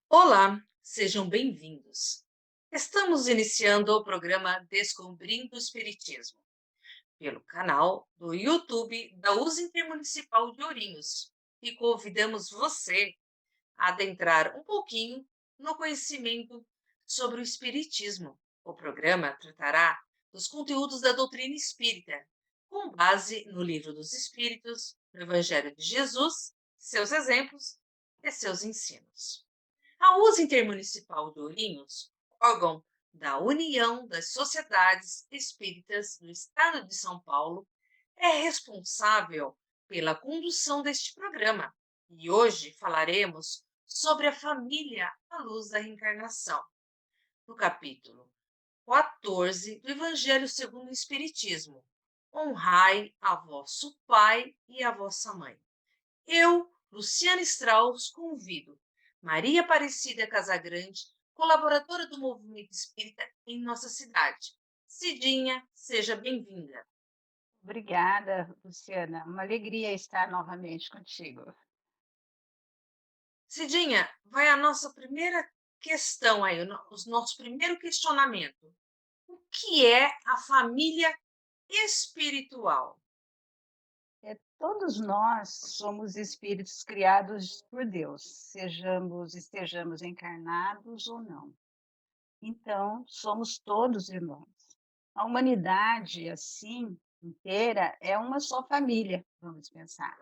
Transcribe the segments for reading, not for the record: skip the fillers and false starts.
Olá, sejam bem-vindos. Estamos iniciando o programa Descobrindo o Espiritismo, pelo canal do YouTube da USA Intermunicipal de Ourinhos, e convidamos você a adentrar um pouquinho no conhecimento sobre o Espiritismo. O programa tratará dos conteúdos da doutrina espírita, com base no Livro dos Espíritos, no Evangelho de Jesus, seus exemplos e seus ensinos. A USA Intermunicipal de Ourinhos, órgão da União das Sociedades Espíritas do Estado de São Paulo, é responsável pela condução deste programa. E hoje falaremos sobre a família à luz da reencarnação, no capítulo 14 do Evangelho segundo o Espiritismo. Honrai a vosso pai e a vossa mãe. Eu, Luciana Strauss, convido Maria Aparecida Casagrande, colaboradora do Movimento Espírita em nossa cidade. Cidinha, seja bem-vinda. Obrigada, Luciana. Uma alegria estar novamente contigo. Cidinha, vai a nossa primeira questão aí, o nosso primeiro questionamento. O que é a família espiritual? Todos nós somos espíritos criados por Deus, estejamos encarnados ou não. Então, somos todos irmãos. A humanidade, assim, inteira, é uma só família, vamos pensar.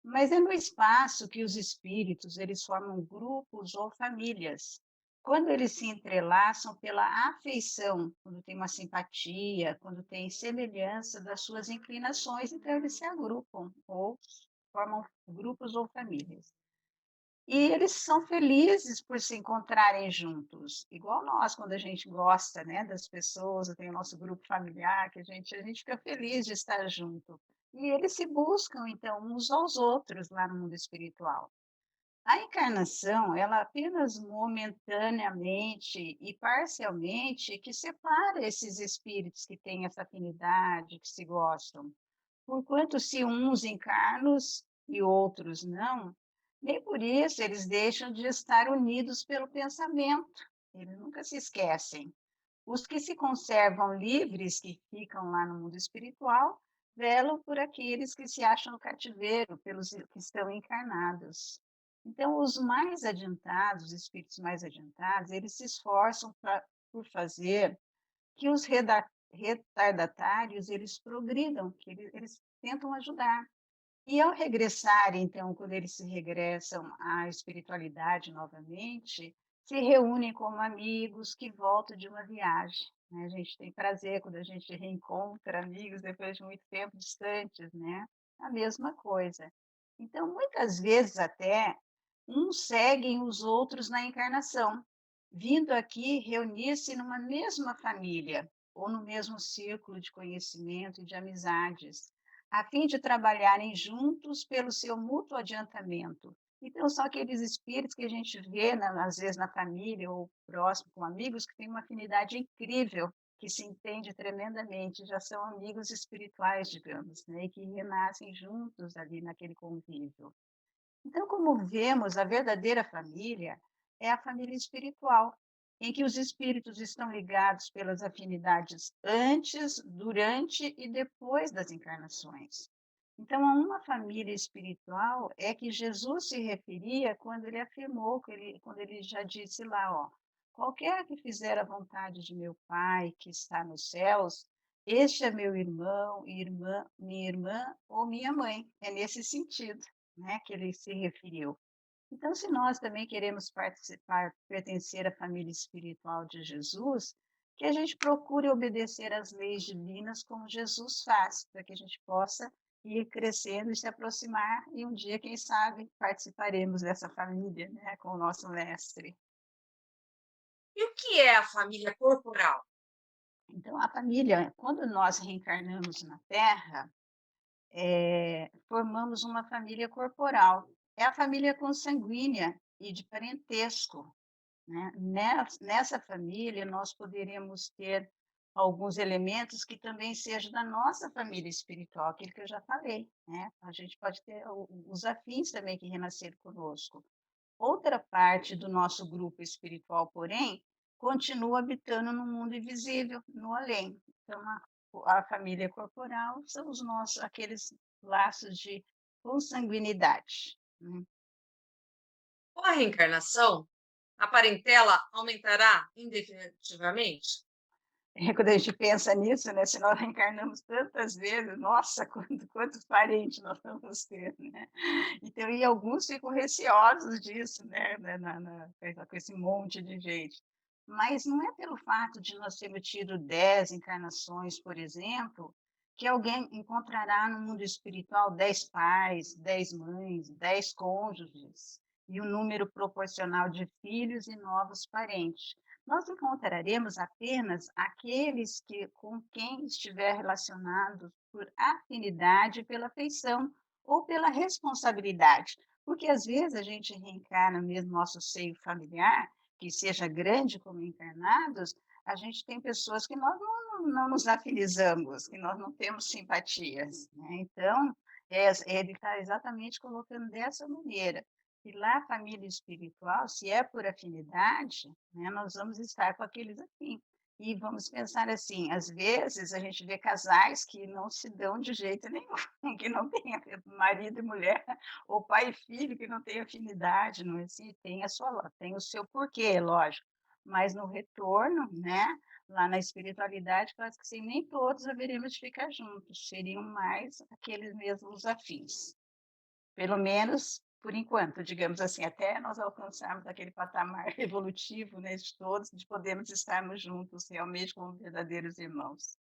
Mas é no espaço que os espíritos, eles formam grupos ou famílias. Quando eles se entrelaçam pela afeição, quando tem uma simpatia, quando tem semelhança das suas inclinações, então eles se agrupam ou formam grupos ou famílias. E eles são felizes por se encontrarem juntos, igual nós, quando a gente gosta, né, das pessoas, tem o nosso grupo familiar, que a gente fica feliz de estar junto. E eles se buscam, então, uns aos outros lá no mundo espiritual. A encarnação, ela apenas momentaneamente e parcialmente que separa esses espíritos que têm essa afinidade, que se gostam. Porquanto se uns encarnam e outros não, nem por isso eles deixam de estar unidos pelo pensamento. Eles nunca se esquecem. Os que se conservam livres, que ficam lá no mundo espiritual, velam por aqueles que se acham no cativeiro, pelos que estão encarnados. Então, os mais adiantados, os espíritos mais adiantados, eles se esforçam por fazer que os retardatários eles progridam, que eles tentam ajudar. E ao regressar, então, quando eles se regressam à espiritualidade novamente, se reúnem como amigos que voltam de uma viagem. Né? A gente tem prazer quando a gente reencontra amigos depois de muito tempo distantes, né? A mesma coisa. Então, muitas vezes até uns seguem os outros na encarnação, vindo aqui reunir-se numa mesma família ou no mesmo círculo de conhecimento e de amizades, a fim de trabalharem juntos pelo seu mútuo adiantamento. Então, são aqueles espíritos que a gente vê, às vezes, na família ou próximo com amigos, que têm uma afinidade incrível, que se entende tremendamente, já são amigos espirituais, digamos, né? E que renascem juntos ali naquele convívio. Então, como vemos, a verdadeira família é a família espiritual, em que os espíritos estão ligados pelas afinidades antes, durante e depois das encarnações. Então, a uma família espiritual é que Jesus se referia quando ele afirmou, quando ele já disse lá, ó, qualquer que fizer a vontade de meu Pai que está nos céus, este é meu irmão, irmã, minha irmã ou minha mãe. É nesse sentido, né, que ele se referiu. Então, se nós também queremos participar, pertencer à família espiritual de Jesus, que a gente procure obedecer às leis divinas como Jesus faz, para que a gente possa ir crescendo e se aproximar, e um dia, quem sabe, participaremos dessa família, né, com o nosso mestre. E o que é a família corporal? Então, a família, quando nós reencarnamos na Terra, formamos uma família corporal. É a família consanguínea e de parentesco. Né? Nessa família, nós poderíamos ter alguns elementos que também sejam da nossa família espiritual, aquilo que eu já falei. Né? A gente pode ter os afins também que renasceram conosco. Outra parte do nosso grupo espiritual, porém, continua habitando no mundo invisível, no além. Então, a família corporal são os nossos, aqueles laços de consanguinidade, né? Com a reencarnação, a parentela aumentará indefinitivamente? Quando a gente pensa nisso, né, se nós reencarnamos tantas vezes, nossa, quantos parentes nós vamos ter, né? Então, e alguns ficam receosos disso, né, com esse monte de gente. Mas não é pelo fato de nós termos tido 10 encarnações, por exemplo, que alguém encontrará no mundo espiritual 10 pais, 10 mães, 10 cônjuges, e um número proporcional de filhos e novos parentes. Nós encontraremos apenas aqueles que, com quem estiver relacionado por afinidade, pela afeição ou pela responsabilidade. Porque às vezes a gente reencarna mesmo nosso seio familiar, que seja grande como encarnados, a gente tem pessoas que nós não nos afinizamos, que nós não temos simpatias, né? Então, ele está exatamente colocando dessa maneira. E lá a família espiritual, se é por afinidade, né, nós vamos estar com aqueles afins. E vamos pensar assim, às vezes a gente vê casais que não se dão de jeito nenhum, que não tem marido e mulher, ou pai e filho que não tem afinidade, não é assim? Tem o seu porquê, lógico. Mas no retorno, né, lá na espiritualidade, quase que sim, nem todos haveremos de ficar juntos, seriam mais aqueles mesmos afins. Pelo menos por enquanto, digamos assim, até nós alcançarmos aquele patamar evolutivo, né, de todos, de podermos estarmos juntos realmente como verdadeiros irmãos.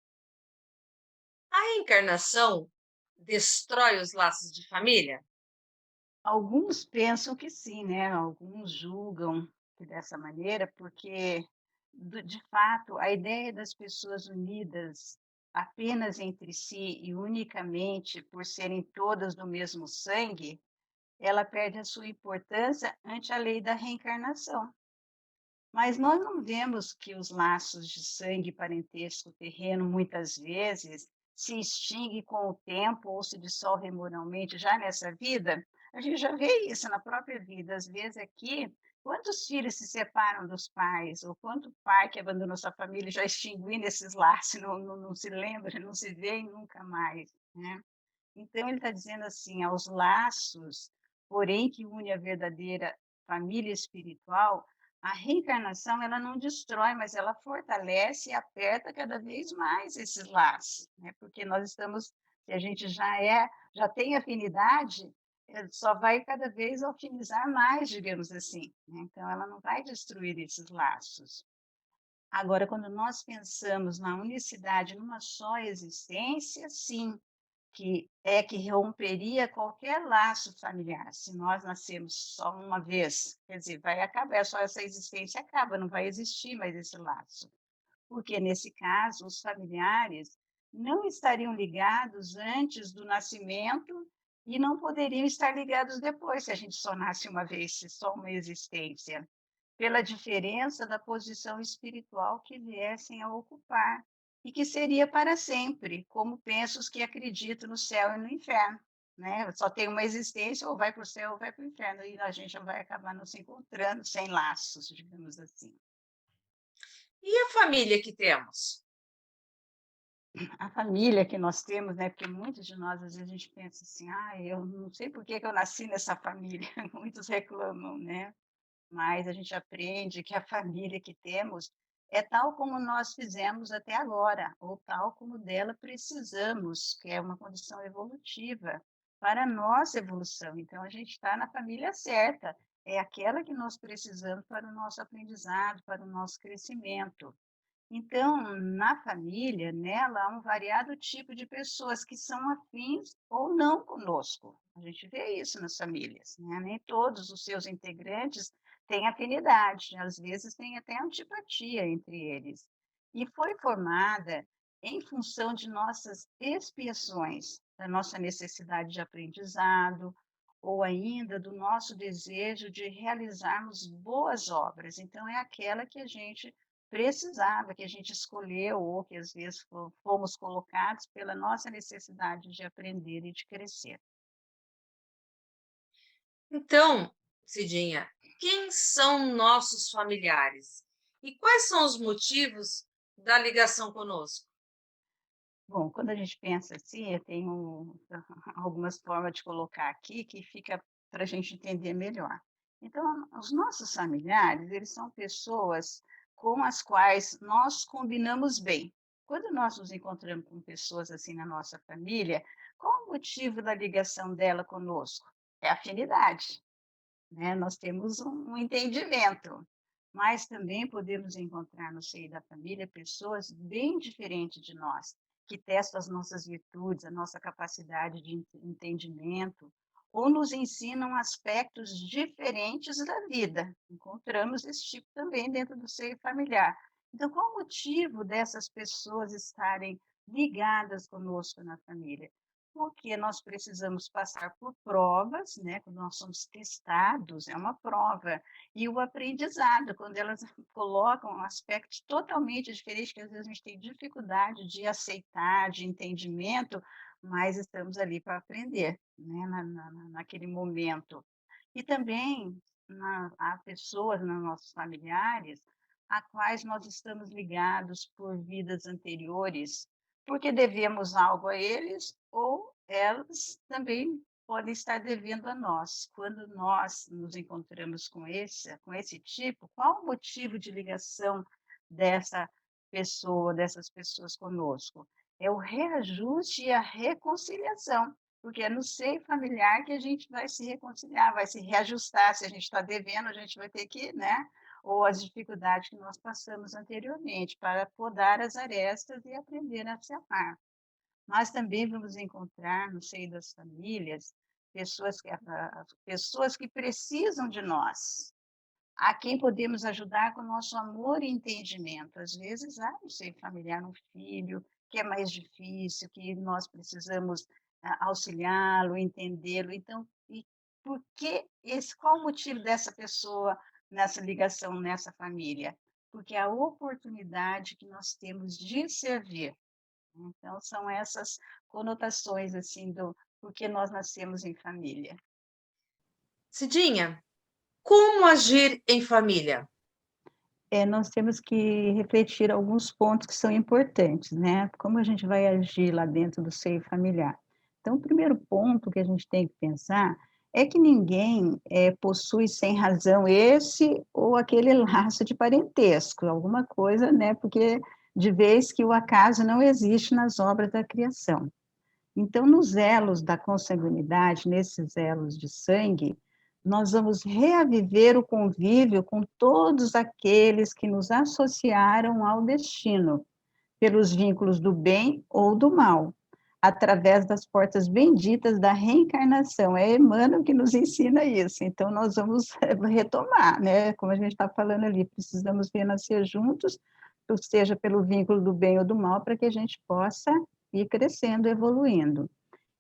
A reencarnação destrói os laços de família? Alguns pensam que sim, né, alguns julgam que dessa maneira, porque de fato a ideia das pessoas unidas apenas entre si e unicamente por serem todas do mesmo sangue, ela perde a sua importância ante a lei da reencarnação. Mas nós não vemos que os laços de sangue e parentesco terreno, muitas vezes, se extinguem com o tempo ou se dissolvem moralmente já nessa vida? A gente já vê isso na própria vida. Às vezes aqui, quantos filhos se separam dos pais? Ou quanto pai que abandonou sua família já extinguindo esses laços, não se lembra, não se vê nunca mais, né? Então ele está dizendo assim, aos laços, porém que une a verdadeira família espiritual, a reencarnação ela não destrói, mas ela fortalece e aperta cada vez mais esses laços, né? Porque nós estamos, se a gente já tem afinidade, só vai cada vez afinizar mais, digamos assim, né? Então ela não vai destruir esses laços. Agora, quando nós pensamos na unicidade, numa só existência, sim, que romperia qualquer laço familiar. Se nós nascemos só uma vez, quer dizer, vai acabar, só essa existência acaba, não vai existir mais esse laço. Porque, nesse caso, os familiares não estariam ligados antes do nascimento e não poderiam estar ligados depois, se a gente só nasce uma vez, se só uma existência, pela diferença da posição espiritual que viessem a ocupar, e que seria para sempre, como penso os que acreditam no céu e no inferno, né? Só tem uma existência, ou vai para o céu ou vai para o inferno, e a gente vai acabar não se encontrando sem laços, digamos assim. E a família que temos? A família que nós temos, né, porque muitos de nós, às vezes, a gente pensa assim: "Ah, eu não sei por que que eu nasci nessa família", muitos reclamam, né? Mas a gente aprende que a família que temos é tal como nós fizemos até agora, ou tal como dela precisamos, que é uma condição evolutiva para a nossa evolução. Então, a gente está na família certa, é aquela que nós precisamos para o nosso aprendizado, para o nosso crescimento. Então, na família, nela, há um variado tipo de pessoas que são afins ou não conosco. A gente vê isso nas famílias, né? Nem todos os seus integrantes têm afinidade, às vezes tem até antipatia entre eles. E foi formada em função de nossas expiações, da nossa necessidade de aprendizado, ou ainda do nosso desejo de realizarmos boas obras. Então, é aquela que a gente precisava, que a gente escolheu ou que às vezes fomos colocados pela nossa necessidade de aprender e de crescer. Então, Cidinha, quem são nossos familiares? E quais são os motivos da ligação conosco? Bom, quando a gente pensa assim, eu tenho algumas formas de colocar aqui que fica para a gente entender melhor. Então, os nossos familiares, eles são pessoas com as quais nós combinamos bem. Quando nós nos encontramos com pessoas assim na nossa família, qual o motivo da ligação dela conosco? É afinidade, né? Nós temos um entendimento, mas também podemos encontrar no seio da família pessoas bem diferentes de nós, que testam as nossas virtudes, a nossa capacidade de entendimento, ou nos ensinam aspectos diferentes da vida. Encontramos esse tipo também dentro do seio familiar. Então, qual o motivo dessas pessoas estarem ligadas conosco na família? Porque nós precisamos passar por provas, né, quando nós somos testados, é uma prova, e o aprendizado, quando elas colocam aspectos totalmente diferentes, que às vezes a gente tem dificuldade de aceitar, de entendimento, mas estamos ali para aprender, né, naquele momento. E também há pessoas, nossos familiares, a quais nós estamos ligados por vidas anteriores, porque devemos algo a eles ou elas também podem estar devendo a nós. Quando nós nos encontramos com esse tipo, qual o motivo de ligação dessa pessoa, dessas pessoas conosco? É o reajuste e a reconciliação. Porque é no seio familiar que a gente vai se reconciliar, vai se reajustar. Se a gente está devendo, a gente vai ter que, né? Ou as dificuldades que nós passamos anteriormente, para podar as arestas e aprender a se amar. Nós também vamos encontrar no seio das famílias pessoas que precisam de nós, a quem podemos ajudar com o nosso amor e entendimento. Às vezes, no seio familiar, um filho que é mais difícil, que nós precisamos auxiliá-lo, entendê-lo. Então, e por que qual o motivo dessa pessoa nessa ligação, nessa família? Porque é a oportunidade que nós temos de servir. Então, são essas conotações assim do porque nós nascemos em família. Cidinha, como agir em família? Nós temos que refletir alguns pontos que são importantes, né? Como a gente vai agir lá dentro do seio familiar. Então, o primeiro ponto que a gente tem que pensar é que ninguém possui sem razão esse ou aquele laço de parentesco, alguma coisa, né? Porque de vez que o acaso não existe nas obras da criação. Então, nos elos da consanguinidade, nesses elos de sangue, nós vamos reaviver o convívio com todos aqueles que nos associaram ao destino, pelos vínculos do bem ou do mal, através das portas benditas da reencarnação. É Emmanuel que nos ensina isso. Então, nós vamos retomar, né? Como a gente está falando ali, precisamos renascer juntos, seja pelo vínculo do bem ou do mal, para que a gente possa ir crescendo, evoluindo.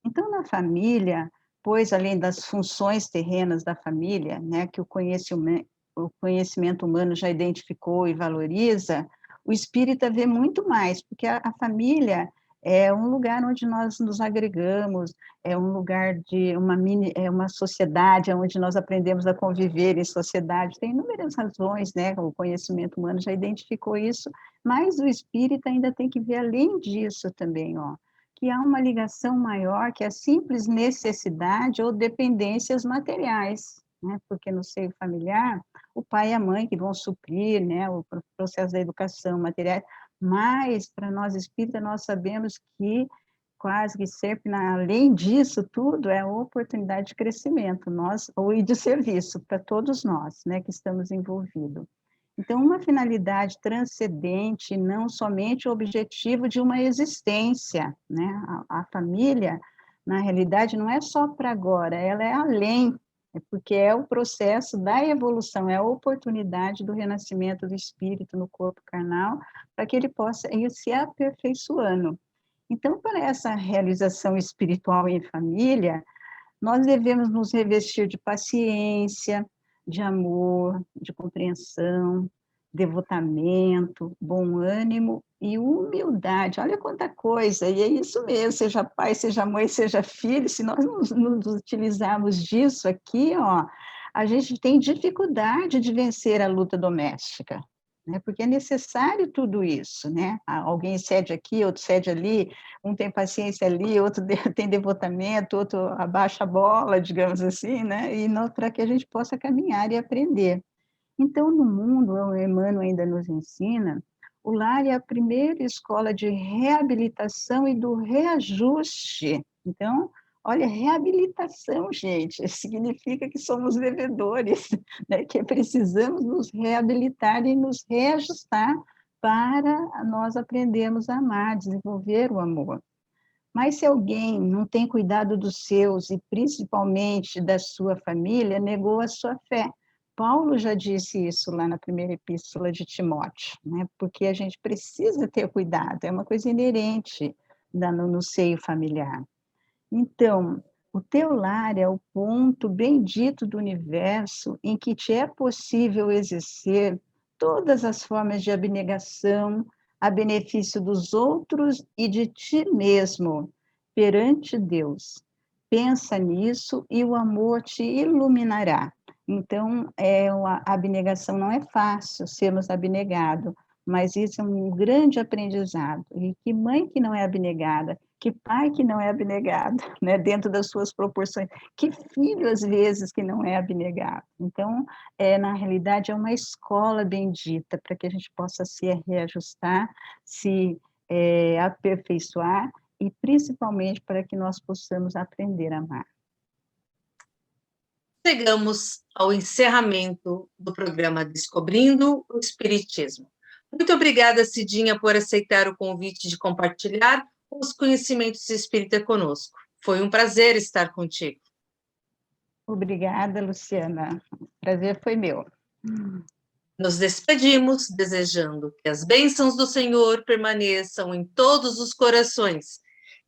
Então, na família, pois além das funções terrenas da família, né, que o conhecimento humano já identificou e valoriza, o espírita vê muito mais, porque a família é um lugar onde nós nos agregamos, é um lugar de uma sociedade onde nós aprendemos a conviver em sociedade. Tem inúmeras razões, né? O conhecimento humano já identificou isso, mas o espírita ainda tem que ver além disso também, ó, que há uma ligação maior que a simples necessidade ou dependências materiais, né? Porque no seio familiar, o pai e a mãe que vão suprir, né, o processo da educação material, mas para nós espíritas nós sabemos que quase que sempre, além disso tudo, é a oportunidade de crescimento, nós, ou de serviço para todos nós, né, que estamos envolvidos. Então, uma finalidade transcendente, não somente o objetivo de uma existência, né? A família, na realidade, não é só para agora, ela é além, porque é o processo da evolução, é a oportunidade do renascimento do espírito no corpo carnal, para que ele possa ir se aperfeiçoando. Então, para essa realização espiritual em família, nós devemos nos revestir de paciência, de amor, de compreensão, devotamento, bom ânimo e humildade. Olha quanta coisa, e é isso mesmo, seja pai, seja mãe, seja filho, se nós nos utilizarmos disso aqui, ó, a gente tem dificuldade de vencer a luta doméstica, né, porque é necessário tudo isso, né, alguém cede aqui, outro cede ali, um tem paciência ali, outro tem devotamento, outro abaixa a bola, digamos assim, né, e para que a gente possa caminhar e aprender. Então, no mundo, o Emmanuel ainda nos ensina, o lar é a primeira escola de reabilitação e do reajuste. Então, olha, reabilitação, gente, significa que somos devedores, né? Que precisamos nos reabilitar e nos reajustar para nós aprendermos a amar, desenvolver o amor. Mas se alguém não tem cuidado dos seus e principalmente da sua família, negou a sua fé. Paulo já disse isso lá na primeira epístola de Timóteo, né? Porque a gente precisa ter cuidado, é uma coisa inerente no seio familiar. Então, o teu lar é o ponto bendito do universo em que te é possível exercer todas as formas de abnegação a benefício dos outros e de ti mesmo perante Deus. Pensa nisso e o amor te iluminará. Então, a abnegação não é fácil sermos abnegados, mas isso é um grande aprendizado. E que mãe que não é abnegada, que pai que não é abnegado, né, dentro das suas proporções, que filho, às vezes, que não é abnegado. Então, na realidade, é uma escola bendita para que a gente possa se reajustar, se aperfeiçoar e, principalmente, para que nós possamos aprender a amar. Chegamos ao encerramento do programa Descobrindo o Espiritismo. Muito obrigada, Cidinha, por aceitar o convite de compartilhar os conhecimentos espírita conosco. Foi um prazer estar contigo. Obrigada, Luciana. O prazer foi meu. Nos despedimos desejando que as bênçãos do Senhor permaneçam em todos os corações,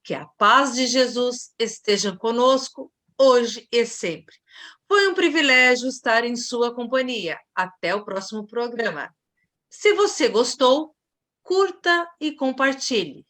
que a paz de Jesus esteja conosco hoje e sempre. Foi um privilégio estar em sua companhia. Até o próximo programa. Se você gostou, curta e compartilhe.